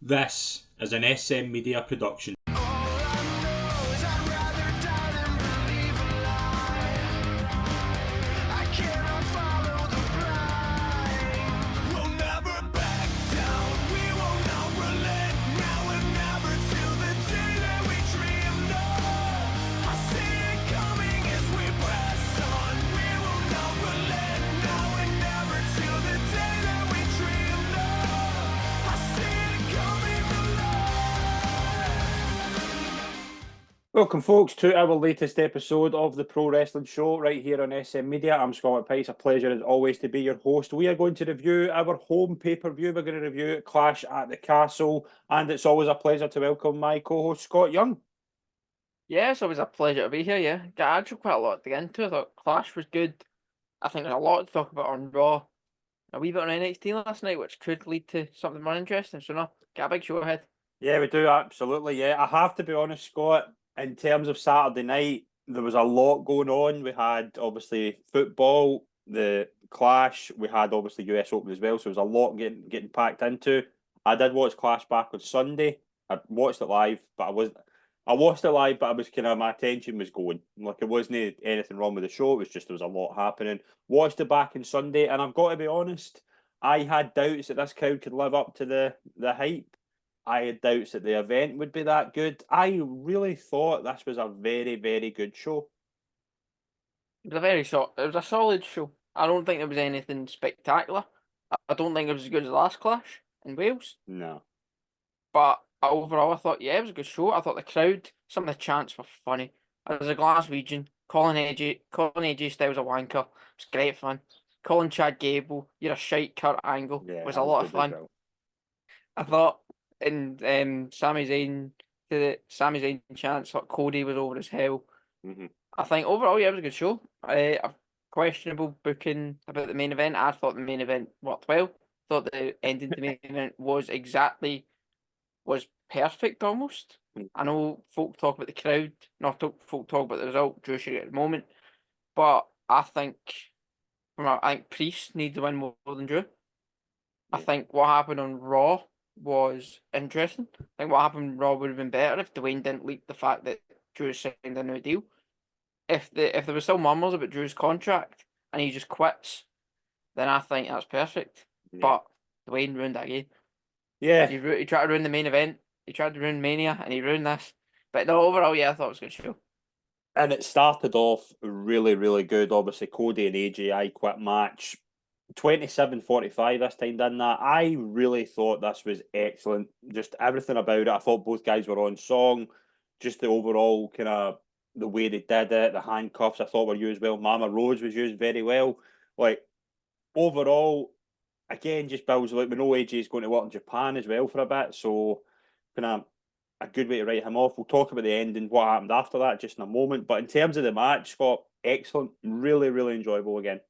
This is an SM Media production. Welcome, folks, to our latest episode of the Pro Wrestling Show right here on SM Media. I'm Scott McPike. It's a pleasure, as always, to be your host. We are going to review our home pay-per-view. We're going to review Clash at the Castle, and it's always a pleasure to welcome my co-host, Scott Young. Yeah, it's always a pleasure to be here, yeah. Got actually quite a lot to get into. I thought Clash was good. I think there's a lot to talk about on Raw. A wee bit on NXT last night, which could lead to something more interesting. So no, got a big show ahead. Yeah, we do, absolutely, yeah. I have to be honest, Scott, in terms of Saturday night, there was a lot going on. We had, obviously, football, the Clash, we had, obviously, US Open as well, so there was a lot getting packed into. I did watch Clash back on Sunday. I watched it live, but I watched it live, but I was kind of, my attention was going. Like, it wasn't anything wrong with the show, it was just there was a lot happening. Watched it back on Sunday, and I've got to be honest, I had doubts that this crowd could live up to the hype. I had doubts that the event would be that good. I really thought this was a very, very good show. It was a very short. It was a solid show. I don't think there was anything spectacular. I don't think it was as good as the last Clash in Wales. No. But overall, I thought, yeah, it was a good show. I thought the crowd, some of the chants were funny. As a Glaswegian, calling AJ Styles a wanker, it's great fun. Calling Chad Gable, you're a shite Kurt Angle, Yeah, was that a was lot of good as fun. well. I thought in Sami Zayn to the Sami Zayn chants, thought Cody was over as hell. Mm-hmm. I think overall, yeah, it was a good show. A questionable booking about the main event. I thought the main event worked well. Thought the ending to the main event was perfect almost. I know folk talk about the crowd, not folk talk about the result. Drew should get the moment, but I think I think Priest needs to win more than Drew. I Yeah. think what happened on Raw was interesting. I think what happened on Raw would have been better if Dwayne didn't leak the fact that Drew signed a new deal. If there was still murmurs about Drew's contract and he just quits, then I think that's perfect. Yeah. But Dwayne ruined that again. Yeah. He tried to ruin the main event. He tried to ruin Mania, and he ruined this. But no, overall, yeah, I thought it was a good show. And it started off really, really good. Obviously, Cody and AJ I quit match. 27-45 this time, didn't that? I really thought this was excellent. Just everything about it. I thought both guys were on song. Just the overall kind of the way they did it, the handcuffs I thought were used well. Mama Rose was used very well. Like overall, again, just builds like we know AJ is going to work in Japan as well for a bit, so kind of a good way to write him off. We'll talk about the ending, what happened after that, just in a moment. But in terms of the match, Scott, excellent, really, really enjoyable again.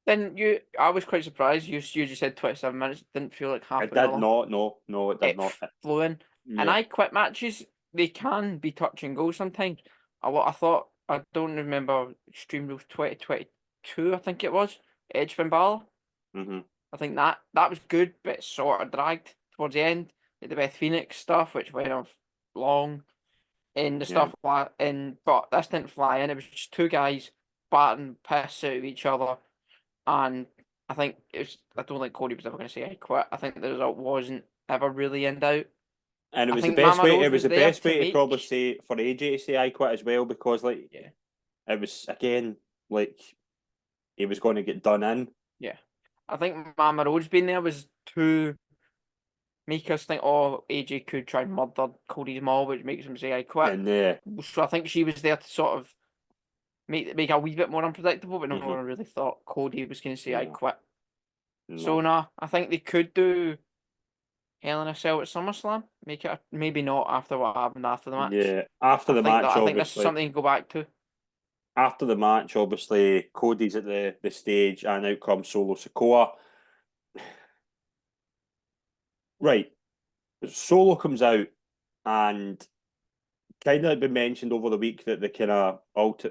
Then I was quite surprised. You just said 27 minutes. It didn't feel like half It an did hour. not, no, it did It not. flew in. And Yeah, I quit matches. They can be touch and go sometimes. I thought I don't remember Extreme Rules 2022. I think it was Edge Finn Balor. hmm I think that was good, but it sort of dragged towards the end. Like the Beth Phoenix stuff, which went on long. In the yeah. stuff but this didn't fly in. It was just two guys batting piss out of each other, and I think it was. I don't think Cody was ever going to say I quit. I think the result wasn't ever really in doubt. And it I was the think best Mama way. Rose It was was the there best to way to make. probably say for AJ to say I quit as well, because like Yeah, it was again like he was going to get done in. yeah. I think Mama Rose being there was to make us think, oh, AJ could try and murder Cody's mom, which makes him say I quit. And So I think she was there to sort of make a wee bit more unpredictable, but no mhm, one really thought Cody was going to say I no, quit. So no, no, I think they could do Hell in a Cell at SummerSlam. Make it maybe not after what happened after the match. yeah. After the match, I think this is obviously. something to go back to. After the match, obviously, Cody's at the stage, and out comes Solo Sikoa. Right, Solo comes out, and kind of been mentioned over the week that the kind of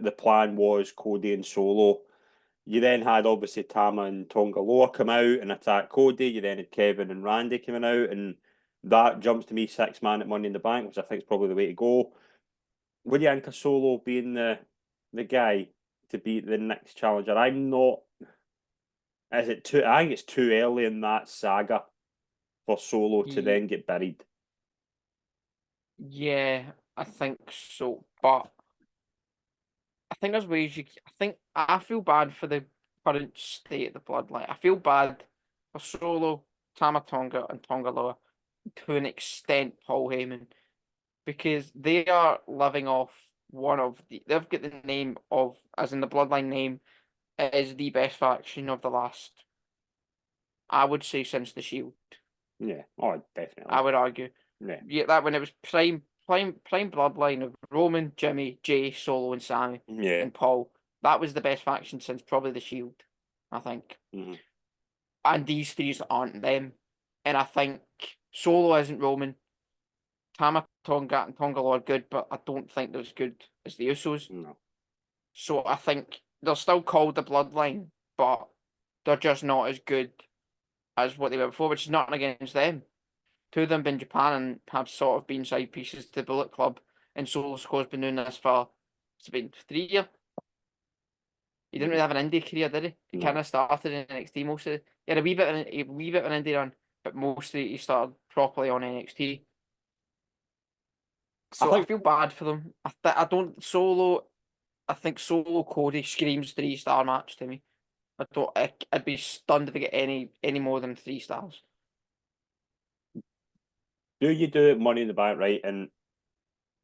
the plan was Cody and Solo. You then had obviously Tama and Tonga Loa come out and attack Cody. You then had Kevin and Randy coming out, and that jumps to me 6-man at Money in the Bank, which I think is probably the way to go. Would you think of Solo being the guy to beat the next challenger? I'm not. Is it too? I think it's too early in that saga for Solo to then get buried. Yeah, I think so. But I think there's ways I think I feel bad for the current state of the bloodline. I feel bad for Solo, Tama Tonga, and Tonga Loa, to an extent, Paul Heyman, because they are living off they've got the name of, as in the bloodline name, it is the best faction of the last, I would say, since the Shield. Yeah, oh, definitely. I would argue. Yeah, that when it was prime bloodline of Roman, Jimmy, Jay, Solo, and Sammy, yeah. and Paul. That was the best faction since probably the Shield, I think. Mm-hmm. And these three aren't them. And I think Solo isn't Roman. Tama Tonga and Tonga Law are good, but I don't think they're as good as the Usos. No. So I think they're still called the Bloodline, but they're just not as good as what they were before, which is nothing against them. Two of them have been in Japan and have sort of been side pieces to the Bullet Club, and Solo Sikoa's been doing this for, it's been 3 years. He didn't really have an indie career, did he? He No. kind of started in NXT most of it. He had a wee bit of an indie run, but mostly he started properly on NXT. So I feel bad for them. I don't Solo. I think Solo Cody screams 3-star match to me. I'd be stunned if I get any more than 3 stars. Do you do it Money in the Bank, right? And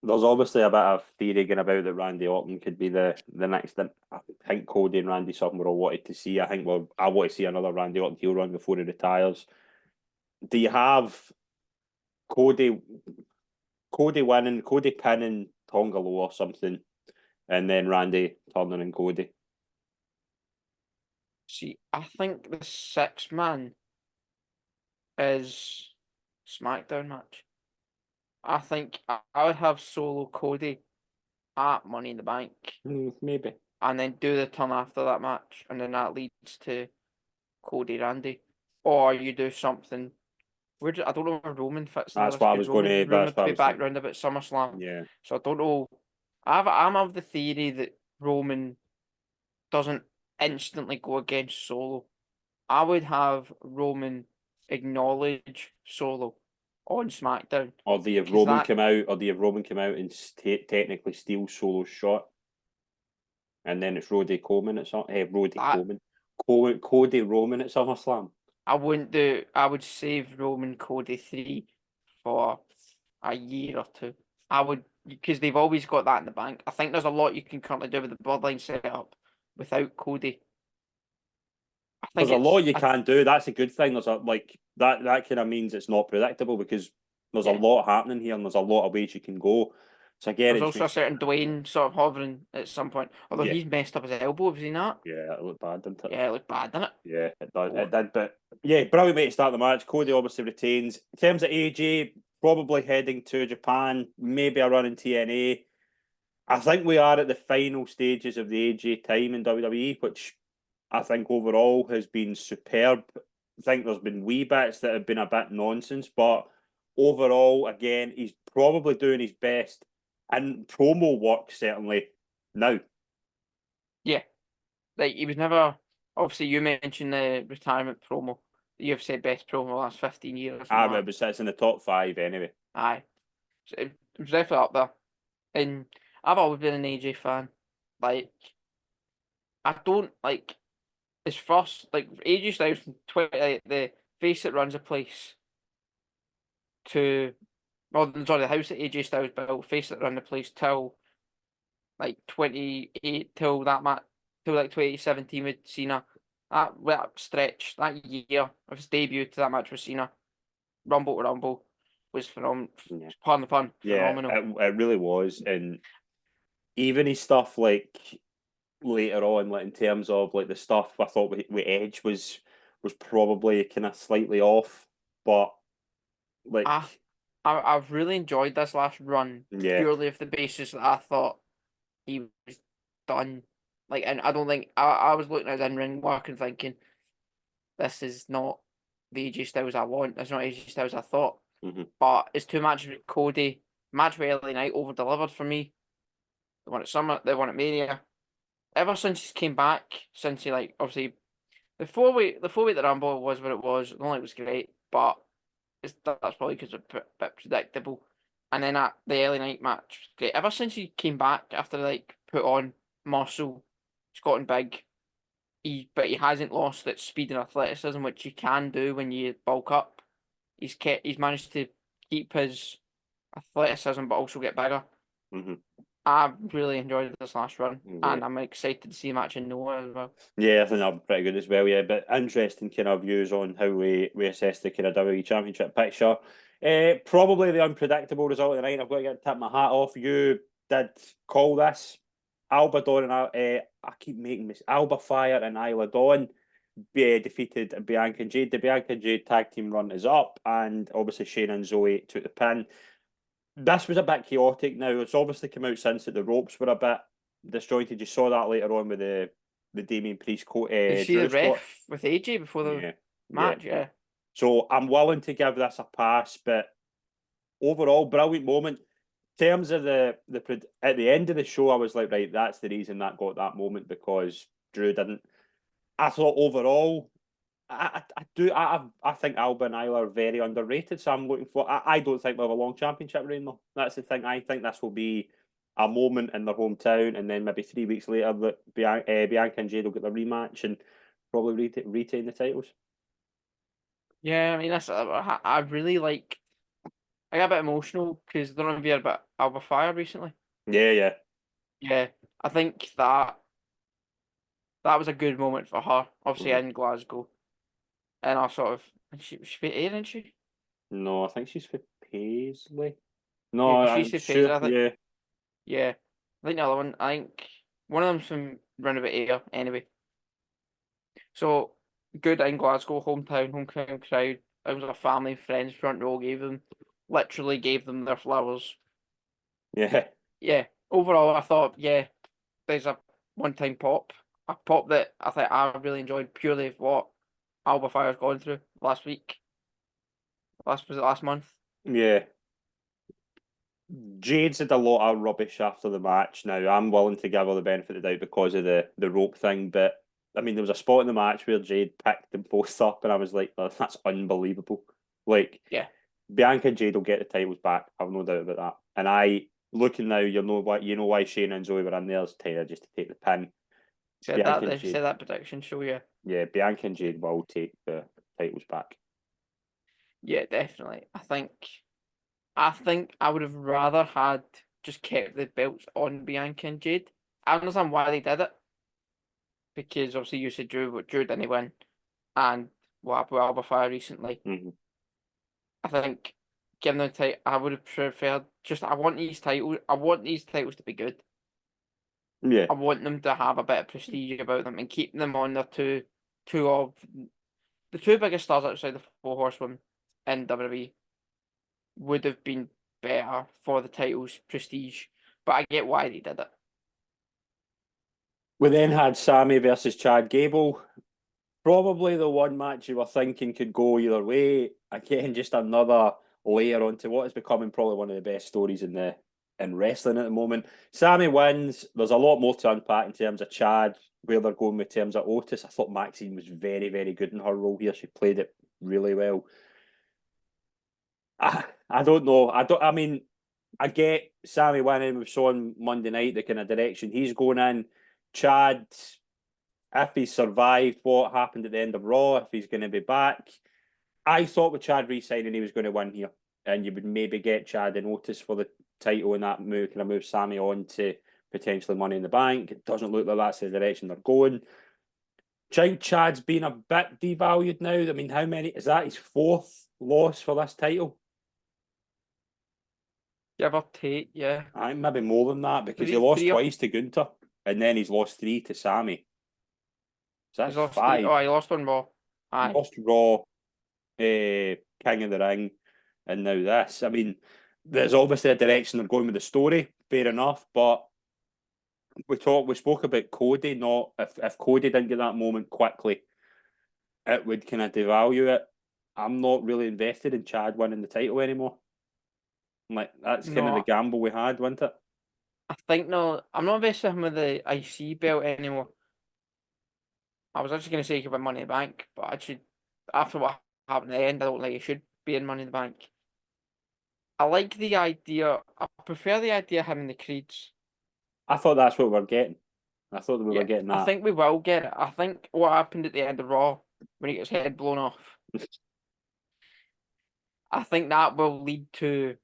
there's obviously a bit of theory going about that Randy Orton could be the next. I think Cody and Randy something we're all wanted to see. I want to see another Randy Orton heel run before he retires. Do you have Cody winning, Cody pinning Tonga Loa or something, and then Randy turning and Cody? See, I think the 6-man is SmackDown match. I think I would have Solo Cody at Money in the Bank, Maybe. and then do the turn after that match, and then that leads to Cody Randy, or you do something. I don't know where Roman fits in That's this, what I because was going to. Roman That's to what I be was back thinking. round about SummerSlam. Yeah. So I don't know. I'm of the theory that Roman doesn't instantly go against Solo. I would have Roman acknowledge Solo on SmackDown. Or do you have 'Cause Roman that- come out? Or do you have Roman come out and technically steal Solo's shot? And then it's Roddy Coleman at Cody Roman at SummerSlam. I wouldn't do. I would save Roman Cody 3 for a year or two. I would, because they've always got that in the bank. I think there's a lot you can currently do with the Bloodline setup without Cody. I think There's a lot you can do. That's a good thing. There's that kind of means it's not predictable because there's a lot happening here and there's a lot of ways you can go. So again, there's also a certain Dwayne sort of hovering at some point. Although he's messed up his elbow, has he not? Yeah, it looked bad, didn't it? Yeah, it looked bad, didn't it? Yeah, it did. It did. But yeah, brilliant way to start the match. Cody obviously retains. In terms of AJ, probably heading to Japan, maybe a run in TNA. I think we are at the final stages of the AJ time in WWE, which I think overall has been superb. I think there's been wee bits that have been a bit nonsense, but overall, again, he's probably doing his best and promo work certainly now. Yeah, like he was never. Obviously, you mentioned the retirement promo. You've said best promo last 15 years. It was sits in the top 5 anyway. Aye, so it was definitely up there. And I've always been an AJ fan. Like, I don't like his first, like AJ Styles from the face that runs a place to, well, sorry, the house that AJ Styles built, face that run the place till like 28, till that match, till like 2017 with Cena. That stretch, that year of his debut to that match with Cena, Rumble to Rumble, was phenomenal. Yeah. Pardon the pun, phenomenal. Yeah, it really was. And even his stuff like later on, like in terms of like the stuff I thought with Edge was probably kind of slightly off, but like I've really enjoyed this last run purely of the basis that I thought he was done. Like, and I don't think I was looking at his in-ring work and thinking, this is not the AJ Styles I want. It's not AJ Styles I thought. But it's two matches with Cody. Match with LA Knight over delivered for me. They won at Summit. They won at Mania. Ever since he came back, since he obviously the 4 week the Rumble was what it was. Not like it was great, but that's probably because it's a bit predictable. And then at the LA Knight match was great. Ever since he came back after put on muscle, he's gotten big. But he hasn't lost that speed and athleticism, which you can do when you bulk up. He's managed to keep his athleticism, but also get bigger. I really enjoyed this last run, and I'm excited to see a match in Noah as well. Yeah, I think that'll be pretty good as well. Yeah, but interesting kind of views on how we assess the kind of WWE Championship picture. Probably the unpredictable result of the night. I've got to tip my hat off. You did call this. Alba Dawn and I keep making this. Alba Fire and Isla Dawn defeated Bianca and Jade. The Bianca and Jade tag team run is up, and obviously Shayna and Zoe took the pin. This was a bit chaotic now. It's obviously come out since that the ropes were a bit disjointed. You saw that later on with the Damien Priest coat. Did you see the ref with AJ before the match? Yeah. So I'm willing to give this a pass, but overall, brilliant moment. In terms of the at the end of the show, I was like, right, that's the reason that got that moment, because Drew didn't. I thought overall, I think Alba and Isla are very underrated. So I'm looking for. I don't think we'll have a long championship reign though. That's the thing. I think this will be a moment in their hometown, and then maybe 3 weeks later, Bianca and Jade will get the rematch and probably retain the titles. Yeah, I mean I really like. I got a bit emotional because they're on a bit Alba Fire recently. Yeah. I think that was a good moment for her. Obviously in Glasgow, and I sort of she for Ayr, isn't she? No, I think she's for Paisley. No, Yeah, she's for Paisley. sure. I think, yeah. I think the other one. I think one of them's from roundabout Ayr anyway. So good in Glasgow, hometown crowd. It was a family, friends, front row literally gave them their flowers. Yeah. Overall, I thought, there's a one-time pop. A pop that I think I really enjoyed purely of what Alba Fire's gone through last week. Was it last month? Yeah. Jade said a lot of rubbish after the match. Now, I'm willing to give her the benefit of the doubt because of the rope thing, but I mean, there was a spot in the match where Jade picked them both up, and I was like, oh, that's unbelievable. Bianca and Jade will get the titles back. I've no doubt about that. And looking now, you know why Shayna and Zoe were in there, Tyler, just to take the pin. Said that prediction show, yeah. Yeah, Bianca and Jade will take the titles back. Yeah, definitely. I think I would have rather had just kept the belts on Bianca and Jade. I understand why they did it. Because obviously you said Drew didn't win. And what happened with Alba Fire recently. I think given the title, I would have preferred I want these titles to be good. Yeah. I want them to have a bit of prestige about them and keep them on their two of the two biggest stars outside the Four Horsewomen in WWE would have been better for the titles prestige. But I get why they did it. We then had Sammy versus Chad Gable. Probably the one match you were thinking could go either way. Again, just another layer onto what is becoming probably one of the best stories in wrestling at the moment. Sammy wins. There's a lot more to unpack in terms of Chad, where they're going with terms of Otis. I thought Maxine was very, very good in her role here. She played it really well. I don't know. I mean, I get Sammy winning. We saw on Monday night the kind of direction he's going in. Chad, if he survived what happened at the end of Raw, if he's going to be back. I thought with Chad re-signing he was going to win here, and you would maybe get Chad and Otis for the title, and that move Sammy on to potentially Money in the Bank. It doesn't look like that's the direction they're going. Chad's been a bit devalued now. I mean, how many is that? His fourth loss for this title? Give or take, yeah. I think maybe more than that, because he lost twice to Gunther, and then he's lost 3 to Sammy. So that's 5. He lost on Raw. He lost Raw, King of the Ring, and now this. I mean, there's obviously a direction they're going with the story, fair enough, but we spoke about Cody. Not if Cody didn't get that moment quickly, it would kind of devalue it. I'm not really invested in Chad winning the title anymore. Like, that's kind of the No, gamble we had, wasn't it? I think no. I'm not invested in him with the IC belt anymore. I was actually going to say he could win Money in the Bank, but actually, after what happened at the end, I don't think he should be in Money in the Bank. I like the idea. I prefer the idea of him in the Creeds. I thought that's what we were getting. I thought we Yeah, were getting I that. think we will get it. I think what happened at the end of Raw when he gets head blown off, I think that will lead to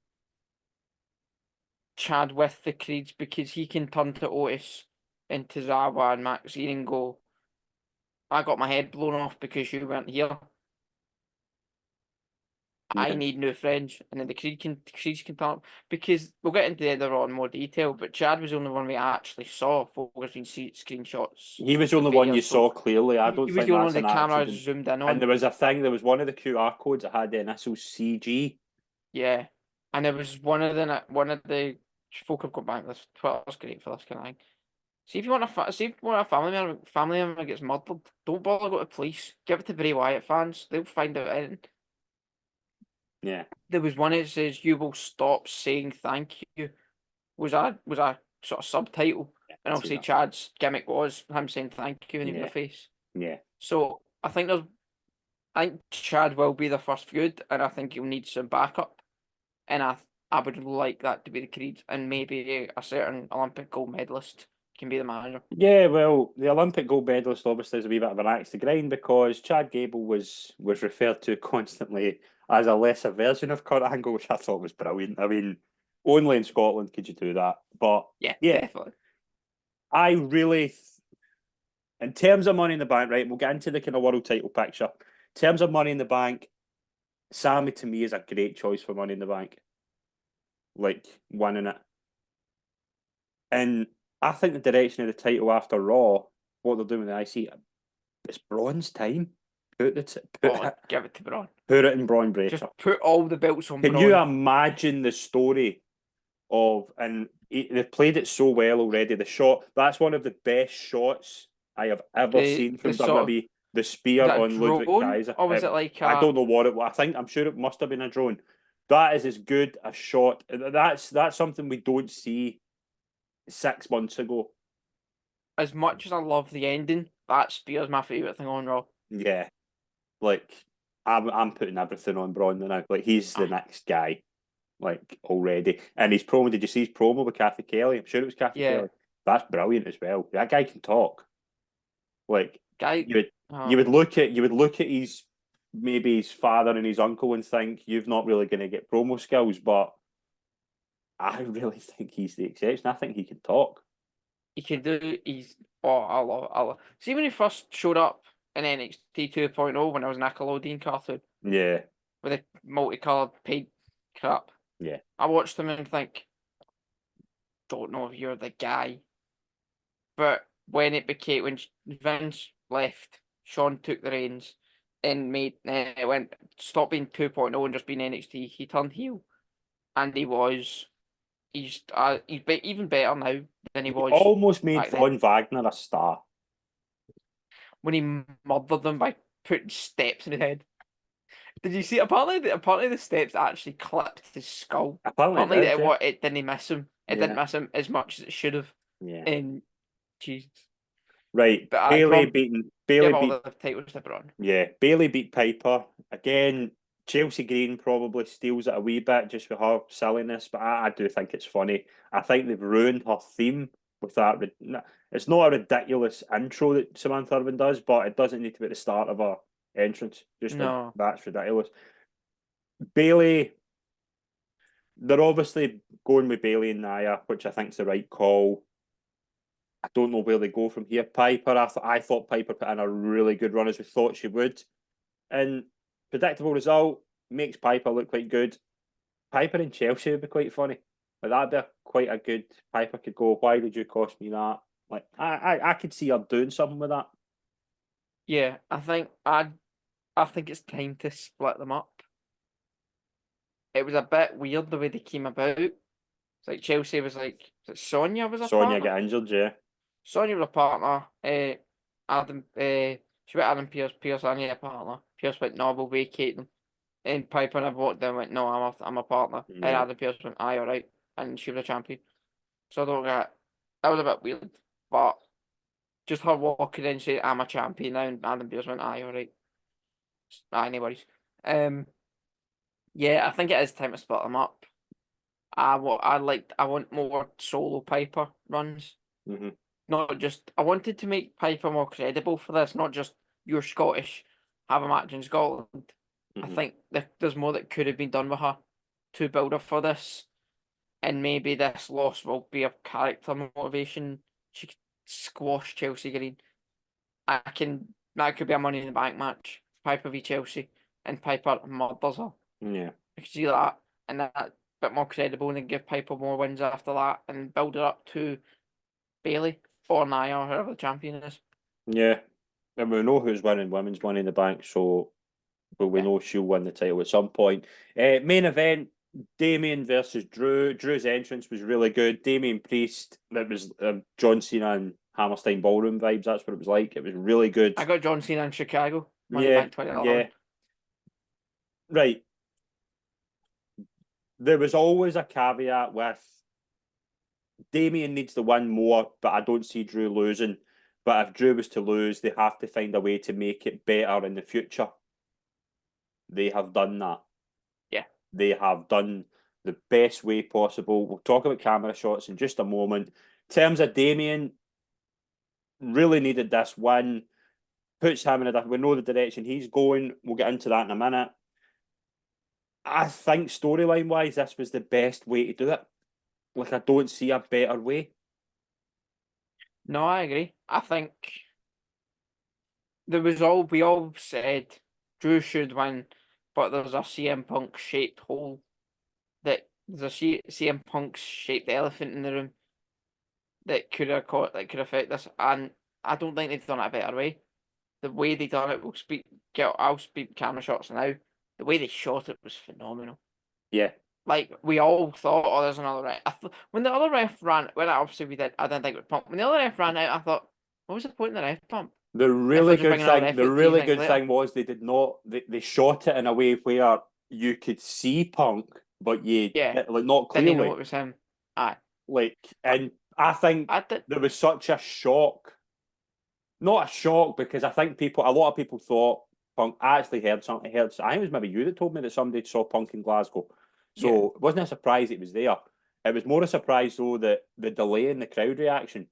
Chad with the Creeds because he can turn to Otis and Tozawa and Maxine and go, I got my head blown off because you weren't here. I Yeah. need new friends, and then the Creeds can talk because we'll get into the other on more detail. But Chad was the only one we actually saw. Folks been screenshots. He was the The only one you figures, so saw clearly. I don't he was think the only one that's the an camera accident. zoomed in And on. there was a thing, there was one of the QR codes that had the initials CG. Yeah, and it was one of the folk have got back. This Twitter's great for this kind of thing. See if you want see if you want a family member gets murdered, don't bother go to police. Give it to Bray Wyatt fans. They'll find out. Yeah. There was one that says "You will stop saying thank you." Was a sort of subtitle, and I see obviously that. Chad's gimmick was him saying thank you when he was Yeah. a face. Yeah. So I think Chad will be the first feud, and I think he'll need some backup, and I would like that to be the Creed, and maybe a certain Olympic gold medalist can be the manager. Yeah, well, the Olympic gold medalist obviously is a wee bit of an axe to grind because Chad Gable was referred to constantly as a lesser version of Kurt Angle, which I thought was brilliant. I mean, only in Scotland could you do that. But Yeah, yeah, definitely. I really, in terms of Money in the Bank, right, we'll get into the kind of world title picture. In terms of Money in the Bank, Sammy to me is a great choice for Money in the Bank, like winning it. And I think the direction of the title after Raw, what they're doing with the IC, it's Braun's time. Oh, give it to Braun. Put it in Braun Breaker. Just put all the belts on Can Braun. you imagine the story of, and they've played it so well already. The shot, that's one of the best shots I have ever seen from sort of, WWE. The spear was that a on Ludwig drone Kaiser. or was it like I don't know what it was. I'm sure it must have been a drone. That is as good a shot. That's something we don't see 6 months ago. as much as I love the ending, that spear's my favourite thing on Raw. Yeah, like I'm putting everything on Braun now. Like he's the next guy, like already. And his promo. Did you see his promo with Kathy Kelly? I'm sure it was Kathy Yeah. Kelly. That's brilliant as well. That guy can talk. Like Guy, you would look at his maybe his father and his uncle and think you've not really going to get promo skills, but I really think he's the exception. I think he can talk. he can do. I love. See when he first showed up in NXT 2.0 when I was an Nickelodeon cartoon Yeah, with a multicolored paint crap. yeah. I watched him and think, don't know if you're the guy. But when Vince left, Sean took the reins and went stop being 2.0 and just being NXT. He turned heel, and he's even better now than he He was almost made back then. Von Wagner a star. When he murdered them by putting steps in his head. Did you see? Apparently the steps actually clipped his skull. Apparently it did, yeah. It didn't miss him. It didn't miss him as much as it should have. Yeah. And Jesus. Right. But Bailey give all the titles to Braun. Yeah, Bailey beat Piper. Again, Chelsea Green probably steals it a wee bit just with her silliness, but I do think it's funny. I think they've ruined her theme with that. It's not a ridiculous intro that Samantha Irvin does, but it doesn't need to be at the start of her entrance. No. That's ridiculous. Bailey, they're obviously going with Bailey and Nia, which I think is the right call. I don't know where they go from here. Piper, I thought Piper put in a really good run as we thought she would. And predictable result makes Piper look quite good. Piper and Chelsea would be quite funny. Like that'd be quite a good. Piper could go, why did you cost me that? Like I could see her doing something with that. Yeah, I think it's time to split them up. It was a bit weird the way they came about. It's like Chelsea was like, Sonia was a Sonia partner? got injured, yeah. Sonia was a partner. She went Adam Pierce, Pierce Anya a partner. Pierce went, no, we'll vacate them. And Piper never walked down and went, no, I'm a partner. And Yeah. Adam Pearce went, aye, all right. And she was a champion. So I don't get that was a bit weird. But just her walking in saying, I'm a champion now, and Adam Pearce went, aye, all right. Aye, no worries. Yeah, I think it is time to split them up. I want more solo Piper runs. Mm-hmm. Not just I wanted to make Piper more credible for this, not just you're Scottish, have a match in Scotland. I Mm-hmm. think there's more that could have been done with her to build her for this, and maybe this loss will be a character motivation. She could squash Chelsea Green. That could be a Money in the Bank match, Piper v Chelsea, and Piper murders her. Yeah. I could see that, and that a bit more credible, and then give Piper more wins after that, and build her up to Bailey or Nia or whoever the champion is. Yeah. And we know who's winning women's Money in the Bank, so but we Yeah. know she'll win the title at some point. Main event, Damien versus Drew. Drew's entrance was really good. Damien Priest, that was John Cena and Hammerstein Ballroom vibes. That's what it was like. It was really good. I got John Cena in Chicago, Money Yeah, Bank 2011. yeah. Right. There was always a caveat with Damien needs to win more, but I don't see Drew losing. But if Drew was to lose, they have to find a way to make it better in the future. They have done that. Yeah. They have done the best way possible. We'll talk about camera shots in just a moment. In terms of Damien, really needed this win. Puts him in we know the direction he's going. We'll get into that in a minute. I think storyline wise, this was the best way to do it. Like, I don't see a better way. No, I agree. I think we all said Drew should win, but there's a CM Punk shaped hole there's a CM Punk shaped elephant in the room that could affect this, and I don't think they've done it a better way. The way they done it I'll speak camera shots now. The way they shot it was phenomenal. Yeah. Like, we all thought, oh, there's another ref. When the other ref ran, obviously I didn't think it was pump. When the other ref ran out, I thought, what was the point in the ref pump? The really good thing was they did not they shot it in a way where you could see Punk, but not clearly. Didn't know it was him. Aye. And I think there was such a shock. Not a shock, because I think a lot of people thought Punk. I actually heard something. I think it was maybe you that told me that somebody saw Punk in Glasgow. So it wasn't a surprise it was there. It was more a surprise though that the delay in the crowd reaction.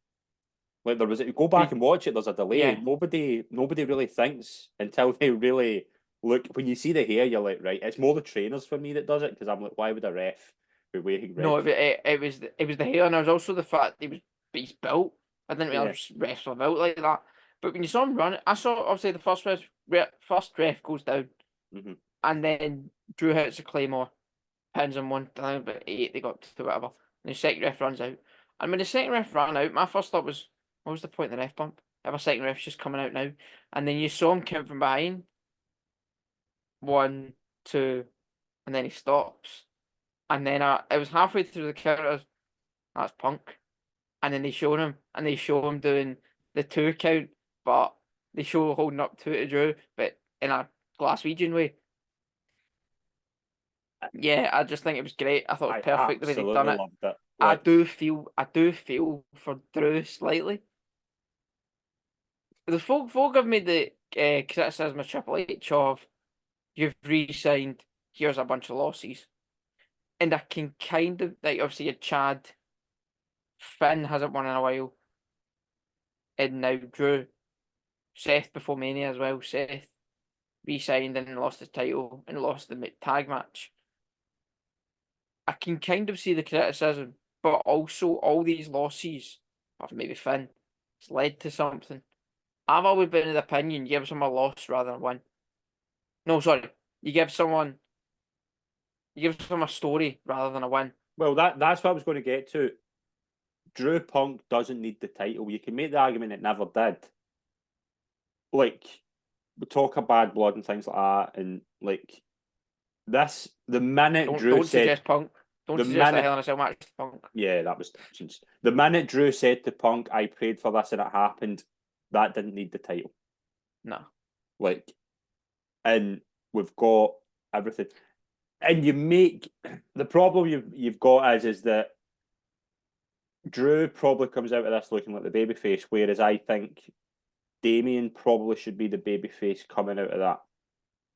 Like, there was, go back and watch it. There's a delay. Yeah. Nobody really thinks until they really look. When you see the hair, you're like, right. It's more the trainers for me that does it, because I'm like, why would a ref be wearing red? No, it was the hair, and there was also the fact he's built. I didn't realize refs were built like that. But when you saw him run, I saw obviously the first ref goes down, and then Drew hits a claymore, pins him one down, about 8. They got to whatever. And the second ref runs out, and when the second ref ran out, my first thought was, what was the point of the ref bump? If a second ref's just coming out now, and then you saw him count from behind, 1, 2, and then he stops, and then it was halfway through the counter. That's Punk, and then they show him doing the 2 count, but they show holding up 2 to Drew, but in a Glaswegian way. Yeah, I just think it was great. I thought it was perfect the way they'd done it. Loved it. I do feel for Drew slightly. The folk have made the criticism of Triple H of, you've re-signed, here's a bunch of losses. And I can kind of, like, obviously you Chad, Finn hasn't won in a while, and now Drew, Seth before Mania as well. Seth re-signed and lost his title and lost the tag match. I can kind of see the criticism, but also all these losses, or maybe Finn, it's led to something. I've always been of the opinion, you give someone a loss rather than win. No, sorry. You give someone a story rather than a win. Well, that's what I was going to get to. Drew Punk doesn't need the title. You can make the argument it never did. Like, we talk of bad blood and things like that, and like this, the minute don't suggest Punk. Don't suggest a Hell in a Cell match to Punk. Yeah, that was nonsense. The minute Drew said to Punk, "I prayed for this and it happened," that didn't need the title. No. Like, and we've got everything. And you make the problem you've got is that Drew probably comes out of this looking like the babyface, whereas I think Damien probably should be the babyface coming out of that,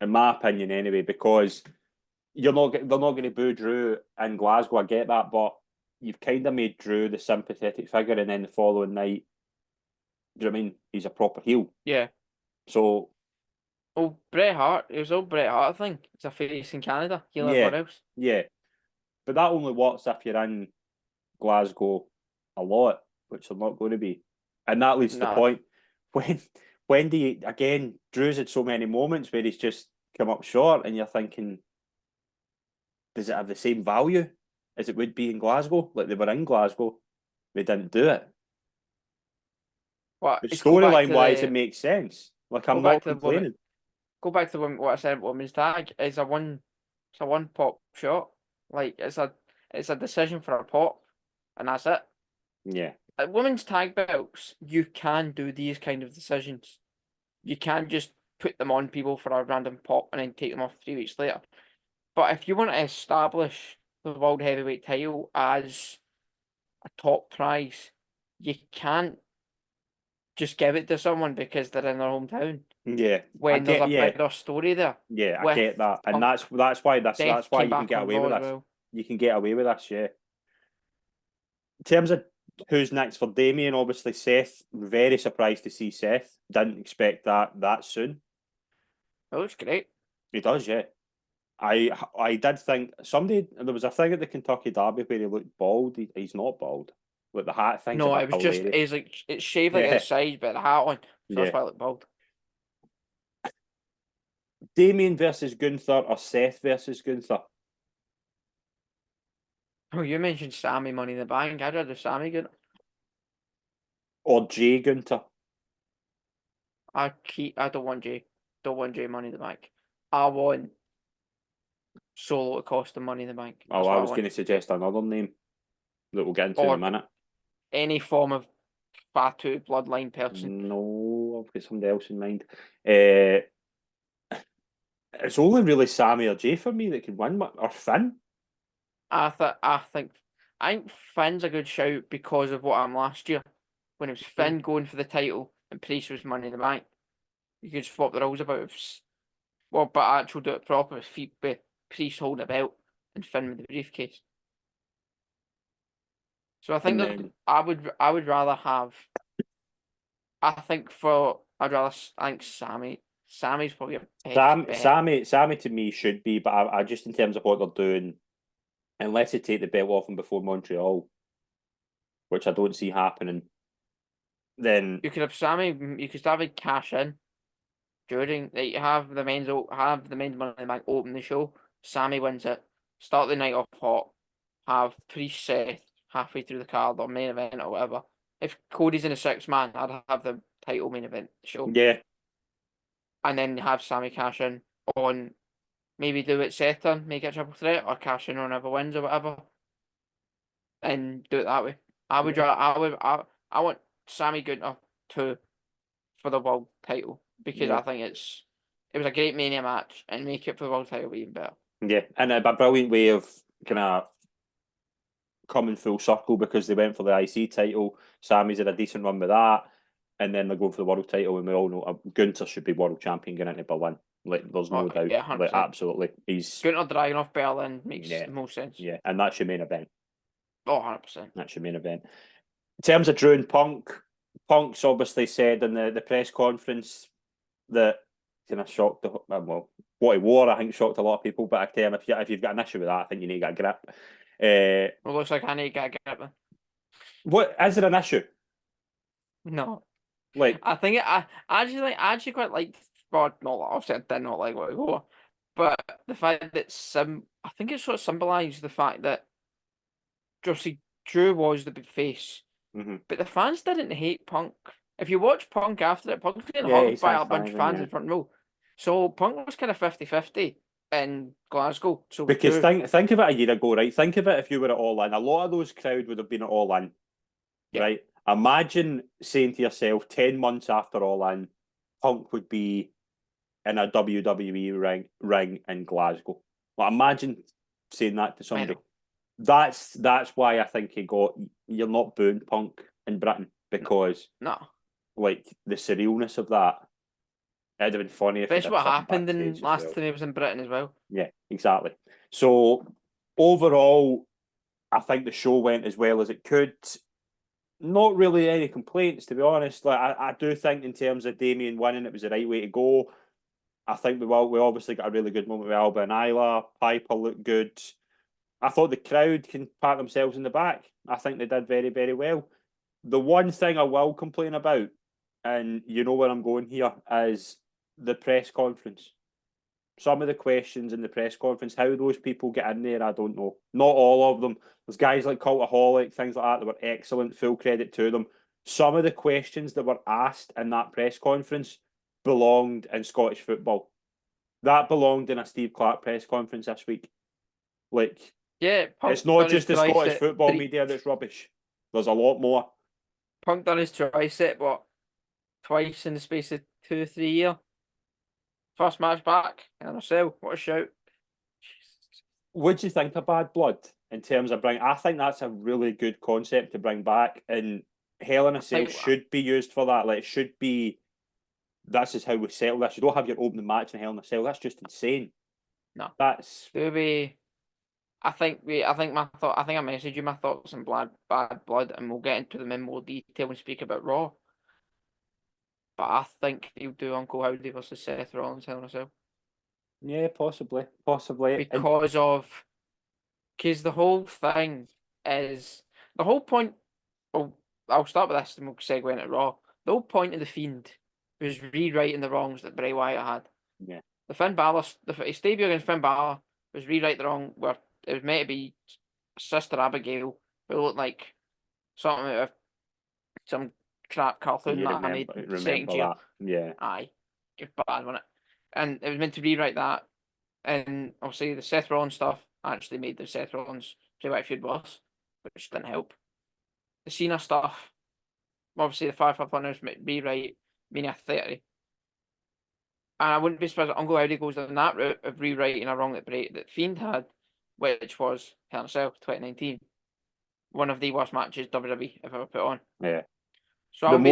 in my opinion, anyway, because they're not going to boo Drew in Glasgow. I get that, but you've kind of made Drew the sympathetic figure, and then the following night, do you know what I mean? He's a proper heel. Yeah. So, Oh, Bret Hart. It was all Bret Hart thing. It's a face in Canada. Heel yeah, everywhere else. yeah, but that only works if you're in Glasgow a lot, which they're not going to be, and that leads to the Nah. point when do you again? Drew's had so many moments where he's just come up short, and you're thinking, does it have the same value as it would be in Glasgow? Like they were in Glasgow, they didn't do it. But But it's go back storyline to wise, the it makes sense. Like go I'm back not to the women. complaining. Go back to what I said. Women's tag is it's a one pop shot. Like it's a decision for a pop, and that's it. Yeah, At women's tag belts, you can do these kind of decisions. You can just put them on people for a random pop and then take them off 3 weeks later. But if you want to establish the World Heavyweight title as a top prize, you can't just give it to someone because they're in their hometown yeah. when there's a bigger story there. Yeah, I with get that, and Punk. that's why Death you came can back get on away Raw with as this. well. You can get away with this, yeah. In terms of who's next for Damien, obviously Seth. Very surprised to see Seth. Didn't expect that soon. It looks great. He does, yeah. I did think there was a thing at the Kentucky Derby where he looked bald. He's not bald. Like the hat thing's a No, bit it was just hilarious. it's shaved like Yeah. outside, but the hat on, so that's Yeah. why it looked bald. Damien versus Gunther or Seth versus Gunther? Oh, you mentioned Sammy Money in the Bank. I'd rather Sammy good. Or Jay Gunther? I don't want Jay. Don't want Jay Money in the Bank. I want Solo to cost the Money in the Bank. Oh, That's I what was I going want. to suggest another name that we'll get into in a Or minute. any form of Fatu bloodline person. No, I've got somebody else in mind. It's only really Sammy or Jay for me that can win, or Finn. I think Finn's a good shout because of what happened last year when it was Finn going for the title and Priest was Money in the Bank. You could swap the roles about. But actually do it proper with Priest holding a belt and Finn with the briefcase. So I think And that then I would rather have. I think Sammy's probably a best bet. Sammy to me should be, but I just in terms of what they're doing, unless they take the belt off him before Montreal, which I don't see happening, then You could have Sammy. You could have it cash in during. Like, have the men's Money in the Bank open the show. Sammy wins it. Start the night off hot. Have Priest Seth halfway through the card or main event or whatever. If Cody's in a 6-man, I'd have the title main event show. yeah, And then have Sammy cash in on maybe do it Seth turn, make it a triple threat, or cash in on whoever wins or whatever. And do it that way. I want Sammy Gunter for the world title because yeah, I think it was a great Mania match and make it for the world title even better. yeah, and a brilliant way of kind of coming full circle because they went for the IC title. Sammy's had a decent run with that, and then they're going for the world title, and we all know Gunther should be world champion going into Berlin. Like, there's no doubt. Yeah, 100%. Like, absolutely, he's Gunter dragging off Berlin makes yeah, the most sense. yeah, and that's your main event. Oh, 100%. That's your main event. In terms of Drew and Punk, Punk's obviously said in the press conference that kind of shocked the well, what he wore. I think shocked a lot of people. But I tell him if you've got an issue with that, I think you need to get a grip. It looks like I need to get a grip. What is there an issue? No, Like I think I actually quite like. Well, not obviously I did not like what he wore, but the fact that I think it sort of symbolised the fact that obviously Drew was the big face, but the fans didn't hate Punk. If you watch Punk after it, Punk's getting hugged by a bunch of fans in front row. So Punk was kind of 50-50 in Glasgow. So because think of it a year ago, right? Think of it if you were at All In. A lot of those crowd would have been at All In, right? Imagine saying to yourself 10 months after All In, Punk would be in a WWE ring in Glasgow. Like, imagine saying that to somebody. Mental. That's why I think he got. You're not booing Punk in Britain because No. like the surrealness of that. It'd have been funny if he Especially did what something happened in backstage as last well. time he was in Britain as well. Yeah, exactly. So overall, I think the show went as well as it could. Not really any complaints, to be honest. Like I do think in terms of Damien winning, it was the right way to go. I think we obviously got a really good moment with Alba and Isla. Piper looked good. I thought the crowd can pat themselves in the back. I think they did very, very well. The one thing I will complain about, and you know where I'm going here, is the press conference. Some of the questions in the press conference, how those people get in there, I don't know. Not all of them. There's guys like Cultaholic, things like that were excellent, full credit to them. Some of the questions that were asked in that press conference belonged in Scottish football. That belonged in a Steve Clark press conference this week. Like, Yeah, it's Punk not done his just the Scottish tricep football media that's rubbish. There's a lot more. Punk done his tricep, what, twice in the space of 2 or 3 years? First match back, and what a shout. What do you think of Bad Blood in terms of I think that's a really good concept to bring back, and Hell in a Cell should be used for that. Like, it should be. This is how we settle this. You don't have your opening match in Hell in a Cell. That's just insane. No, that's. Do we? I think I messaged you my thoughts on Bad Blood, and we'll get into them in more detail and speak about Raw. But I think he'll do Uncle Howdy versus Seth Rollins Hell in a Cell. Yeah, possibly. Because the whole thing is the whole point. Oh, I'll start with this and we'll segue into Raw. The whole point of the Fiend was rewriting the wrongs that Bray Wyatt had. Yeah. The Finn Balor, his debut against Finn Balor was rewrite the wrong where it was meant to be Sister Abigail, who looked like something out of some crap cartoon that I made second year. That. Yeah. Aye, it was bad, wasn't it? And it was meant to rewrite that. And obviously the Seth Rollins stuff actually made the Seth Rollins Bray Wyatt feud worse, which didn't help. The Cena stuff, obviously the 5 rewrite Mania 30. And I wouldn't be surprised if Uncle Howdy goes down that route of rewriting a wrong that Fiend had, which was Hell in a Cell 2019. One of the worst matches WWE have ever put on. Yeah. So one of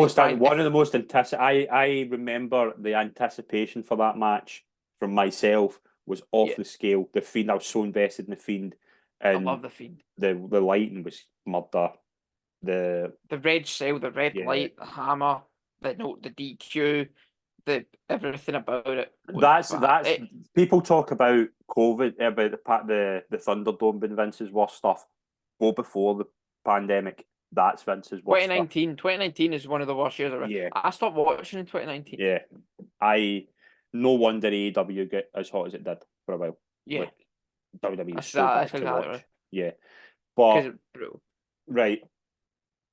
the most I remember the anticipation for that match from myself was off the scale. The Fiend, I was so invested in the Fiend. And I love the Fiend. The lighting was murder. The red cell, the red light, the hammer, the DQ, everything about it. That's people talk about COVID, about the Thunderdome being Vince's worst stuff. Go before the pandemic. That's Vince's worst 2019. stuff. 2019 is one of the worst years ever. Yeah. I stopped watching in 2019. Yeah. No wonder AEW get as hot as it did for a while. Yeah. Like, WWE was so bad to watch. Right. Yeah. But right.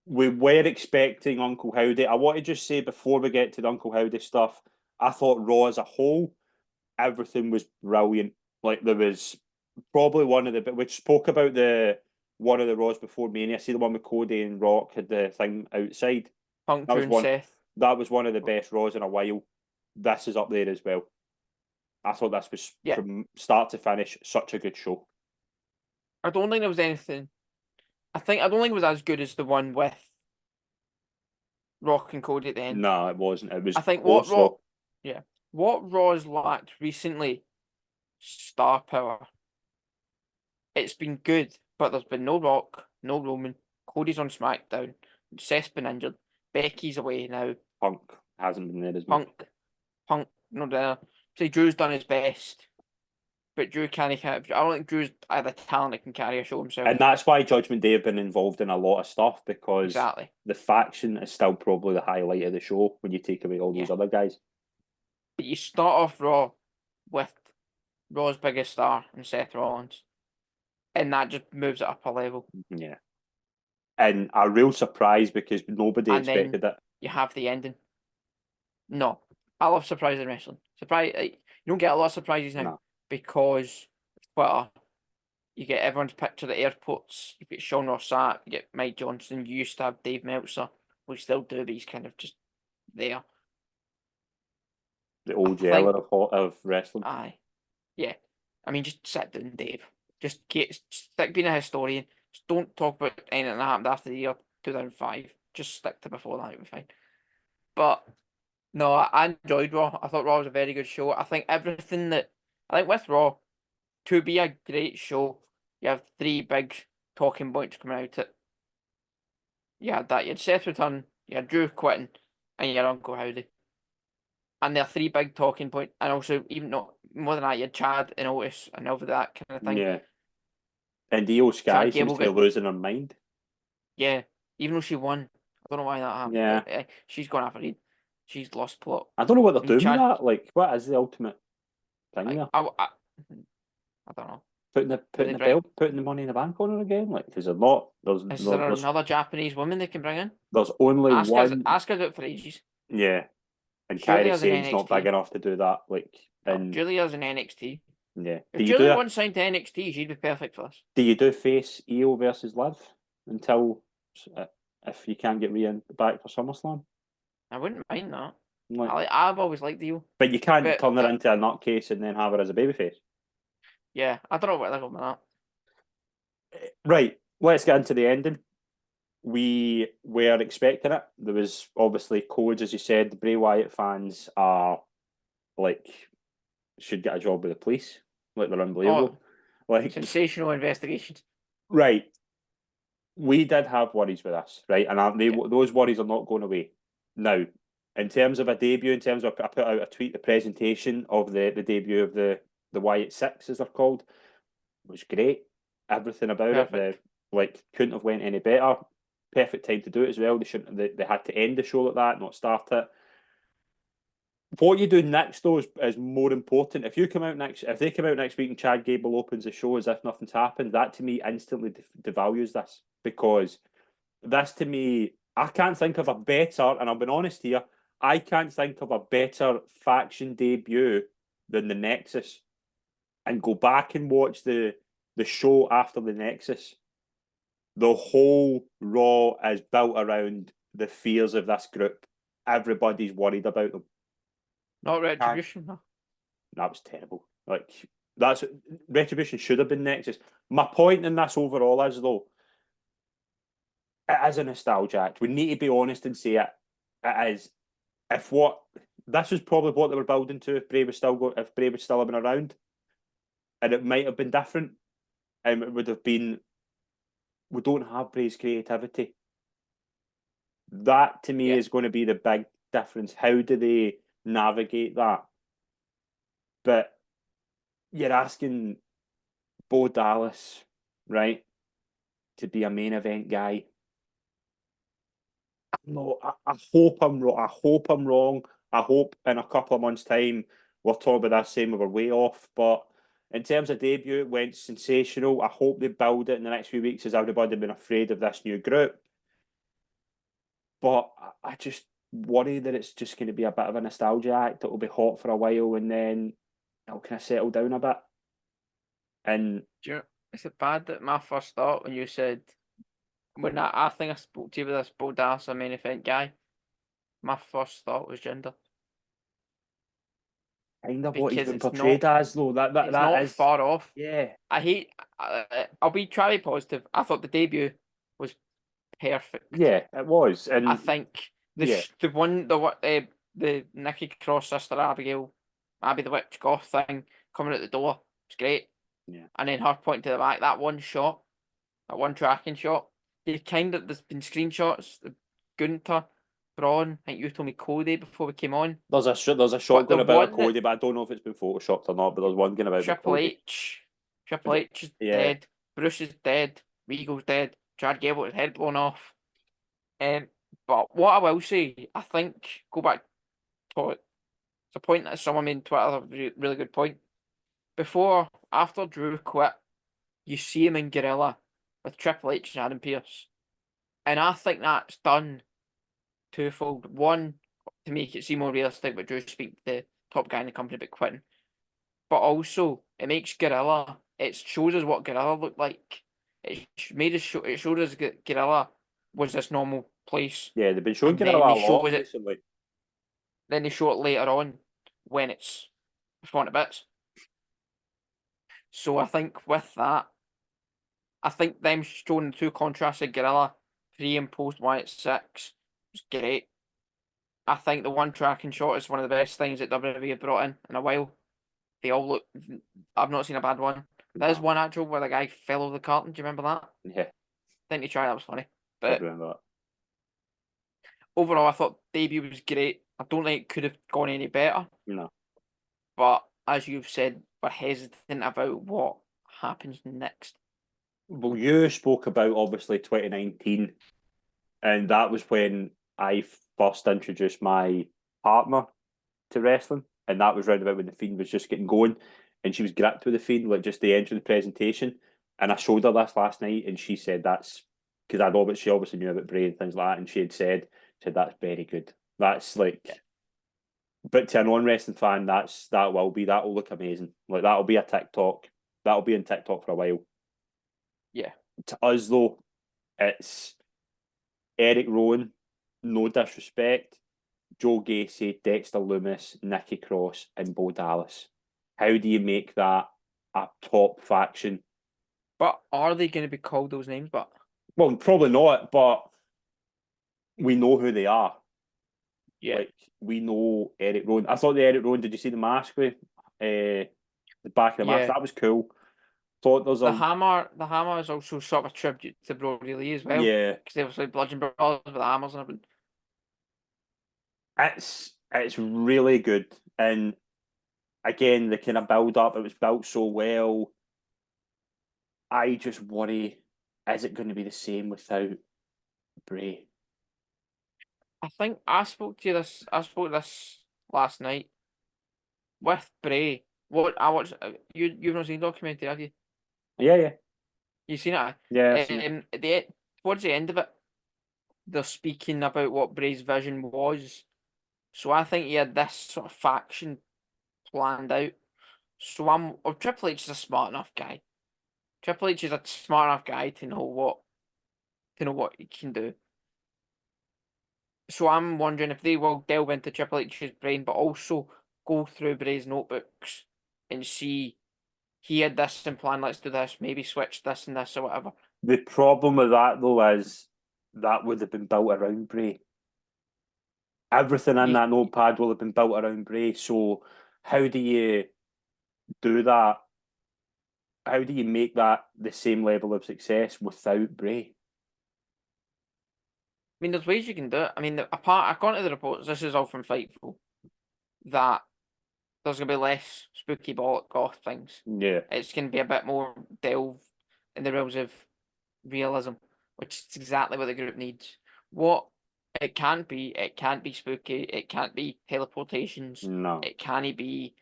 We were expecting Uncle Howdy. I want to just say before we get to the Uncle Howdy stuff, I thought Raw as a whole, everything was brilliant. Like, there was probably we spoke about one of the Raws before Mania. See the one with Cody and Rock had the thing outside. Punk and Seth. That was one of the best Raws in a while. This is up there as well. I thought this was from start to finish such a good show. I don't think there was anything. I don't think it was as good as the one with Rock and Cody at the end. No, it wasn't. It was. I think what Raw's lacked recently, star power. It's been good, but there's been no Rock, no Roman. Cody's on SmackDown. Seth's been injured. Becky's away now. Punk hasn't been there as much. Punk, no dinner. See, Drew's done his best, but Drew can't. I don't think Drew's either talent that can carry a show himself. And that's why Judgment Day have been involved in a lot of stuff, because the faction is still probably the highlight of the show when you take away all those other guys. But you start off Raw with Raw's biggest star and Seth Rollins, and that just moves it up a level. Yeah. And a real surprise because nobody expected it. You have the ending. No, I love surprises in wrestling. You don't get a lot of surprises now because Twitter. You get everyone's picture at airports. You get Sean Ross Sapp, you get Mike Johnson. You used to have Dave Meltzer. We still do, but he's kind of just there. The old I yeller think- of wrestling. Aye. Yeah. I mean, just sit down, Dave. Just stick being a historian. Just don't talk about anything that happened after the year 2005. Just stick to before that, it'll be fine. But no, I enjoyed Raw. I thought Raw was a very good show. I think with Raw, to be a great show, you have three big talking points coming out it. You had that, you had Seth return, you had Drew quitting, and you had Uncle Howdy. And there are three big talking points, and also even not more than that, you had Chad and Otis and over that kind of thing. Yeah. And Io Sky Chad seems Gable to be losing her mind. Yeah, even though she won, I don't know why that happened. Yeah. She's gone after it. She's lost plot. I don't know what they're I mean, doing with Chad, that. Like, what is the ultimate thing I, there? I don't know. Putting the belt, putting the money in the bank on her again? Like, because they're not. Is there another Japanese woman they can bring in? There's only one. Asuka's out for ages. Yeah. And Kairi Julia's in Sane's not big NXT. enough to do that. Like, and Julia's in NXT. yeah. If Julia once signed to NXT, she'd be perfect for us. Do you do face Io versus Liv until if you can't get Rhea back for SummerSlam? I wouldn't mind that. Like, I've always liked the deal. but you can't turn her into a nutcase and then have her as a babyface. Yeah, I don't know where they're going with that. Right, let's get into the ending. We were expecting it. There was obviously codes, as you said. The Bray Wyatt fans are like should get a job with the police. Like they're unbelievable. Like sensational investigations. Right. We did have worries with us, right? And those worries are not going away. Now, in terms of a debut, in terms of I put out a tweet, the presentation of the debut of the Wyatt Six, as they're called, was great. Everything about it, couldn't have went any better. Perfect time to do it as well. They shouldn't. They had to end the show like that, not start it. What you do next, though, is more important. If they come out next week and Chad Gable opens the show as if nothing's happened, that to me instantly devalues this, because this to me, I can't think of a better, and I've been honest here, I can't think of a better faction debut than the Nexus. And go back and watch the show after the Nexus. The whole Raw is built around the fears of this group. Everybody's worried about them. Not Retribution, no. That was terrible. Like, Retribution should have been Nexus. My point in this overall is, though, it is a nostalgia act. We need to be honest and say it. It is. This was probably what they were building to if Bray was still have been around, and it might have been different. It would have been. We don't have Bray's creativity. That to me is going to be the big difference. How do they navigate that? But you're asking Bo Dallas, right, to be a main event guy. No, I hope I'm wrong. I hope I'm wrong. I hope in a couple of months' time we're talking about that saying we were way off. But in terms of debut, it went sensational. I hope they build it in the next few weeks as everybody been afraid of this new group. But I just worry that it's just going to be a bit of a nostalgia act. It'll be hot for a while and then it'll kind of settle down a bit. And is it bad that my first thought when you said, when I think I spoke to you with this Bo Dallas, a main event guy, my first thought was gender. Kind of what he's been portrayed as, though. That is far off. Yeah. I'll be trying to be positive. I thought the debut was perfect. Yeah, it was. And I think the Nikki Cross sister Abigail, Abby the Witch Goth thing coming out the door was great. Yeah. And then her point to the back, that one tracking shot. There's been screenshots. Gunter, Braun, I think you told me Cody before we came on. There's a shot going about Cody, but I don't know if it's been photoshopped or not. But there's one going about Triple H. Triple H is dead. Bruce is dead. Regal's dead. Chad Gable with his head blown off. But what I will say, I think, go back to it. It's a point that someone made on Twitter, a really good point. After Drew quit, you see him in Gorilla with Triple H and Adam Pearce. And I think that's done twofold. One, to make it seem more realistic, but Drew speak the top guy in the company about quitting. But also, it makes Gorilla, it shows us what Gorilla looked like. It showed us Gorilla was this normal place. Yeah, they've been showing Gorilla a lot recently. Then they show it later on. when it's falling to bits. So I think with that, I think them showing the two contrasts of Gorilla pre and post Wyatt 6 was great. I think the one tracking shot is one of the best things that WWE have brought in a while. They all look. I've not seen a bad one. There's one actual where the guy fell over the curtain. Do you remember that? Yeah, Didn't you try? That was funny. I But remember that. overall, I thought debut was great. I don't think it could have gone any better. No. But as you've said, we're hesitant about what happens next. Well, you spoke about obviously 2019, and that was when I first introduced my partner to wrestling, and that was round about when the Fiend was just getting going, and she was gripped with the Fiend, like just the end of the presentation. And I showed her this last night, and she said that's because she obviously knew about Bray and things like that, and she had said that's very good. That's like, but to a non-wrestling fan, that'll look amazing. Like that'll be a TikTok. That'll be in TikTok for a while. Yeah. To us though, it's Eric Rowan, no disrespect, Joe Gacy, Dexter Lumis, Nikki Cross, and Bo Dallas. How do you make that a top faction? But are they going to be called those names? But Well, probably not, but we know who they are. yeah, Like, we know Eric Rowan. I thought the Eric Rowan, did you see the mask with the back of the mask? yeah. That was cool. Thought there's The a hammer is also sort of a tribute to Brody Lee as well. yeah. Because they obviously bludgeon brothers with the hammers and everything. It's really good, and again the kind of build up. It was built so well. I just worry: is it going to be the same without Bray? I think I spoke to this last night with Bray. What I watched, you've not seen the documentary, have you? Yeah, yeah, You seen it? yeah. I've seen it. Towards the end of it, they're speaking about what Bray's vision was. So I think he had this sort of faction planned out. So Triple H is a smart enough guy. Triple H is a smart enough guy to know what he can do. So I'm wondering if they will delve into Triple H's brain, but also go through Bray's notebooks and see he had this in plan. Let's do this. Maybe switch this and this or whatever. The problem with that though is that would have been built around Bray. Everything in that notepad will have been built around Bray. So how do you do that? How do you make that the same level of success without Bray? I mean, there's ways you can do it. I mean, according to the reports, this is all from Fightful, that there's going to be less spooky bollock goth things. Yeah. It's going to be a bit more delve in the realms of realism, which is exactly what the group needs. What it can't be spooky, it can't be teleportations, No. it can't be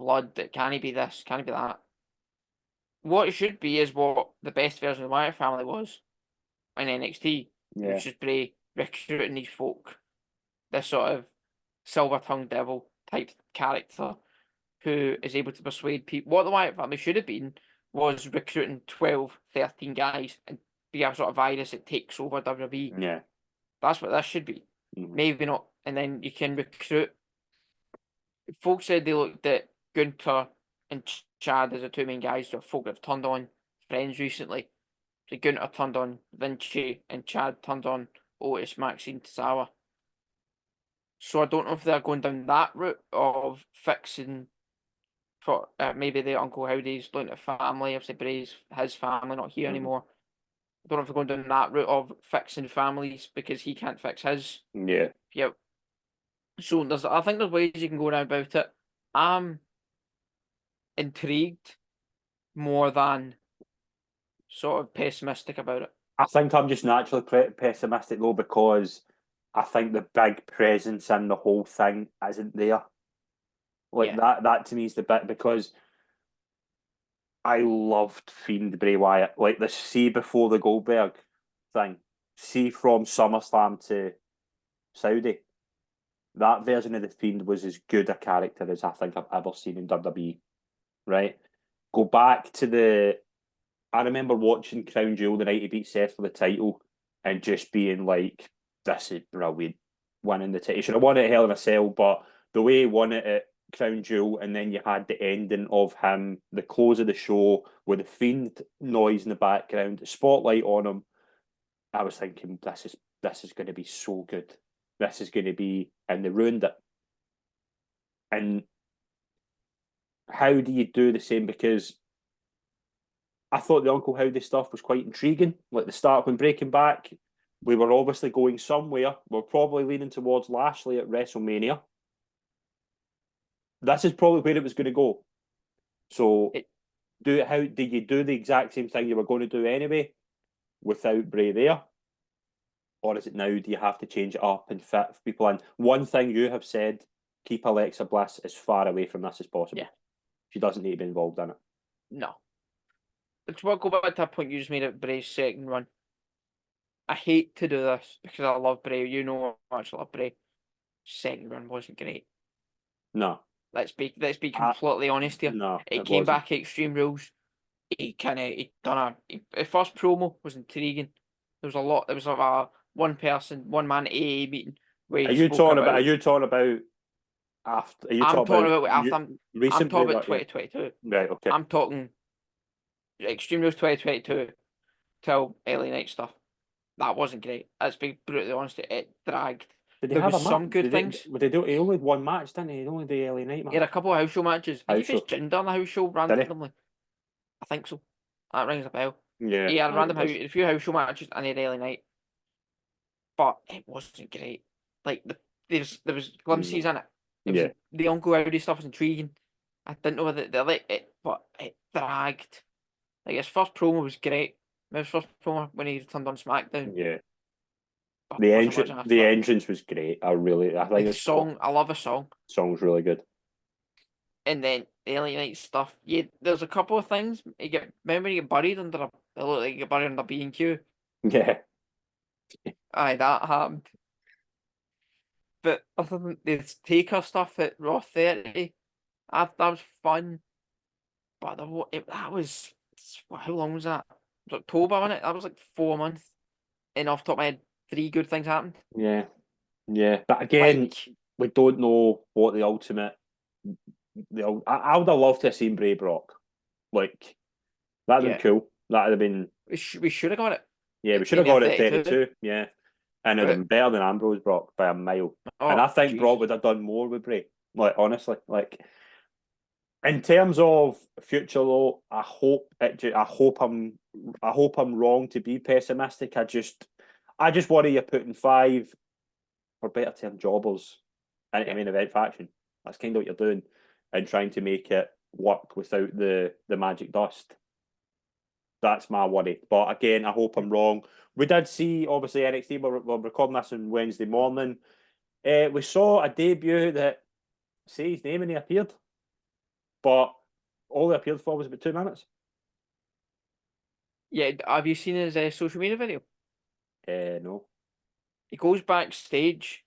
blood, it can't be this, can't be that. What it should be is what the best version of the Wyatt family was in NXT, Yeah. which is Bray recruiting these folk, this sort of silver-tongued devil type character who is able to persuade people. What the Wyatt family should have been was recruiting 12, 13 guys and be a sort of virus that takes over WWE. Yeah. That's what this should be. Mm-hmm. Maybe not. And then you can recruit. Folks said they looked at Gunter and Chad as the two main guys who folk have turned on friends recently. So Gunter turned on Vinci and Chad turned on Otis, Maxine, Tozawa. So I don't know if they're going down that route of fixing for maybe the Uncle Howdy's looking at family. Obviously, Bray's his family not here anymore. I don't know if they're going down that route of fixing families because he can't fix his. Yeah. Yep. So I think there's ways you can go around about it. I'm intrigued more than sort of pessimistic about it. I think I'm just naturally pessimistic though because I think the big presence in the whole thing isn't there. Like that to me is the bit because I loved Fiend Bray Wyatt. Like the see before the Goldberg thing. See from SummerSlam to Saudi. That version of the Fiend was as good a character as I think I've ever seen in WWE. Right? Go back to I remember watching Crown Jewel the night he beat Seth for the title and just being like, this is brilliant. Winning the title. He should have won it at Hell in a Cell, but the way he won it at crown jewel, and then you had the ending of him, the close of the show with the Fiend noise in the background, the spotlight on him. I was thinking, this is going to be so good. This is going to be, and they ruined it. And how do you do the same? Because I thought the Uncle Howdy stuff was quite intriguing. Like the start when Breaking Back, we were obviously going somewhere. We're probably leaning towards Lashley at WrestleMania. This is probably where it was going to go. So, how do you do the exact same thing you were going to do anyway without Bray there? Or is it now, do you have to change it up and fit people in? One thing you have said, keep Alexa Bliss as far away from this as possible. Yeah. She doesn't need to be involved in it. No. Let's go back to that point you just made at Bray's second run. I hate to do this because I love Bray. You know how much I love Bray. Second run wasn't great. No. Let's be completely honest here. No, it came wasn't. back Extreme Rules. He done the first promo was intriguing. There was a one man AA meeting where Are you talking about after? Are you I'm talking about after. I'm talking about 2022. Right. Okay. I'm talking Extreme Rules 2022 till LA Knight stuff. That wasn't great. Let's be brutally honest. It dragged. Did there was some good things. He only had one match, didn't he? He only did the LA Knight match. He had a couple of house show matches. Did he face Jinder on the house show randomly? I think so. That rings a bell. Yeah. He had a few house show matches and he had LA Knight. But it wasn't great. Like there was glimpses in it. The Uncle Howdy stuff was intriguing. I didn't know whether they liked it, but it dragged. Like his first promo was great. His first promo when he returned on SmackDown. Yeah. The entrance was great. I think the song. I love a song. Song's really good. And then the LA Knight stuff. Yeah, there's a couple of things. Remember you get buried under it looked like you get buried under B&Q. Yeah. Aye, that happened. But other than the Taker stuff at Raw 30, that was fun. But that was, how long was that? It was October, wasn't it? That was like 4 months. And off the top of my head, 3 good things happened. Yeah. Yeah. But again, we don't know what the ultimate. I would have loved to have seen Bray Brock. Like, that'd have been cool. That'd have been. We should have got it. Yeah, we should have got it at 32. Yeah. And it'd have been better than Ambrose Brock by a mile. And I think Brock would have done more with Bray. Like, honestly. Like, in terms of future though, I hope I'm wrong to be pessimistic. I just worry you're putting 5, for better term, jobbers into main event faction. That's kind of what you're doing, and trying to make it work without the magic dust. That's my worry. But again, I hope I'm wrong. We did see, obviously, NXT. We're recording this on Wednesday morning. We saw a debut that say his name and he appeared, but all he appeared for was about 2 minutes. Yeah, have you seen his social media video? No. He goes backstage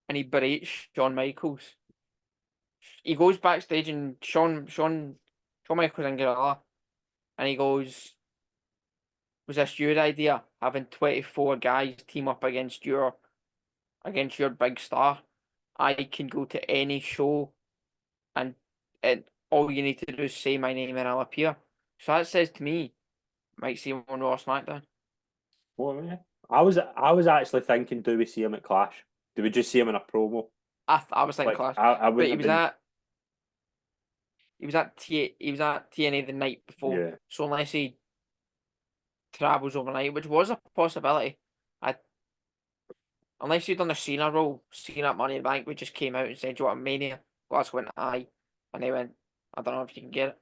and he berates Shawn Michaels. He goes backstage and Shawn Michaels in Gorilla, and he goes, "Was this your idea, having 24 guys team up against your big star? I can go to any show and all you need to do is say my name and I'll appear." So that says to me, might see him on Raw or SmackDown. Well, yeah. I was actually thinking, do we see him at Clash? Do we just see him in a promo? I was thinking Clash. But he was at TNA the night before. Yeah. So unless he travels overnight, which was a possibility, unless he'd done the Cena role, Cena at Money in the Bank, we just came out and said, "Do you want a Mania?" Glasgow went aye, and they went, "I don't know if you can get it."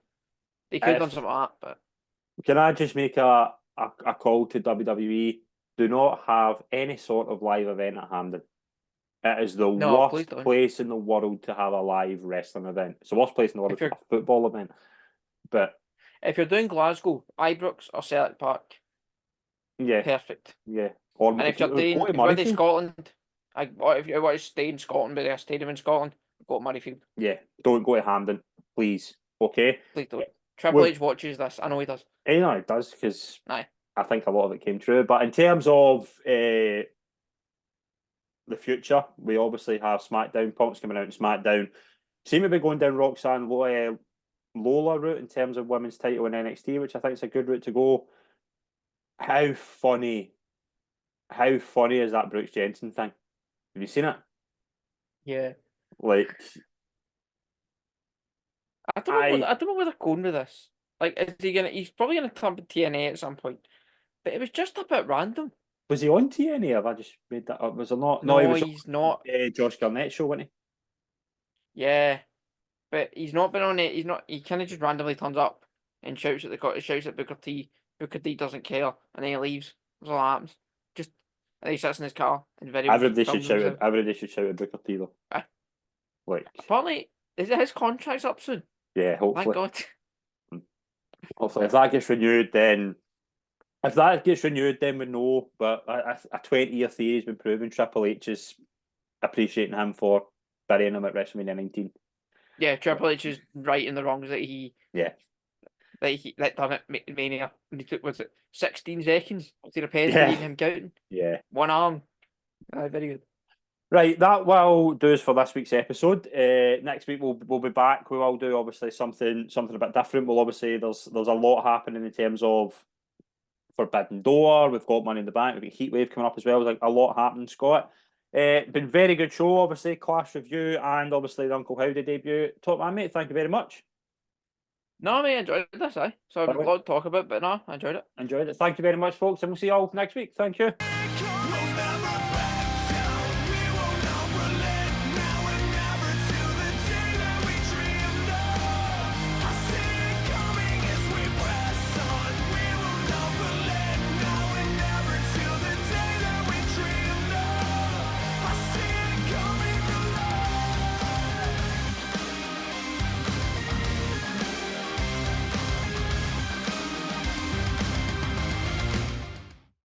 They could have done something like that, but can I just make a call to WWE? Do not have any sort of live event at Hampden. It is the worst place in the world to have a live wrestling event. It's the worst place in the world to have a football event. But if you're doing Glasgow, Ibrox or Celtic Park, yeah, perfect. Yeah. And if you're doing Scotland, if you want to stay in Scotland, but there's a stadium in Scotland, go to Murrayfield. Yeah, don't go to Hampden, please. Okay? Please don't. Triple H watches this. I know he does. I know he does, because I think a lot of it came true. But in terms of the future, we obviously have SmackDown. Punk's coming out in SmackDown. seem to be going down Roxanne Lola route in terms of women's title in NXT, which I think is a good route to go. How funny is that Brooks Jensen thing? Have you seen it? Yeah. Like, I don't know where they're going with this. Like, is he gonna? He's probably gonna come to TNA at some point. But it was just a bit random. was he on TNA? Have I just made that up? Was there not? No, he was he's not. on Josh Garnett's show, wasn't Yeah, but he's not been on it. He's not. He kind of just randomly turns up and shouts at shouts at Booker T. Booker T doesn't care, and then he leaves. That's all that happens. Just and he sits in his car and he? Everybody should shout at Booker T though. Aye. Like, Apparently, is it his contract's up soon? yeah, Thank hopefully. God. Hopefully, if that gets renewed, then we know. But a 20-year theory has been proven. Triple H is appreciating him for burying him at WrestleMania 19. Yeah, Triple H is right in the wrongs that he done it Mania. And he took, was it 16 seconds to the pay to leave him counting? Yeah. One arm. Very good. Right, that will do us for this week's episode. Next week we'll be back. We will do obviously something a bit different. We'll obviously there's a lot happening in terms of Forbidden Door. We've got Money in the Bank. We've got Heatwave coming up as well. There's like a lot happening, Scott. Been very good show, obviously Clash review and obviously the Uncle Howdy debut. Top man, mate. Thank you very much. No, mate, I enjoyed this. So I've got a lot to talk about, but no, I enjoyed it. Thank you very much, folks, and we'll see you all next week. Thank you.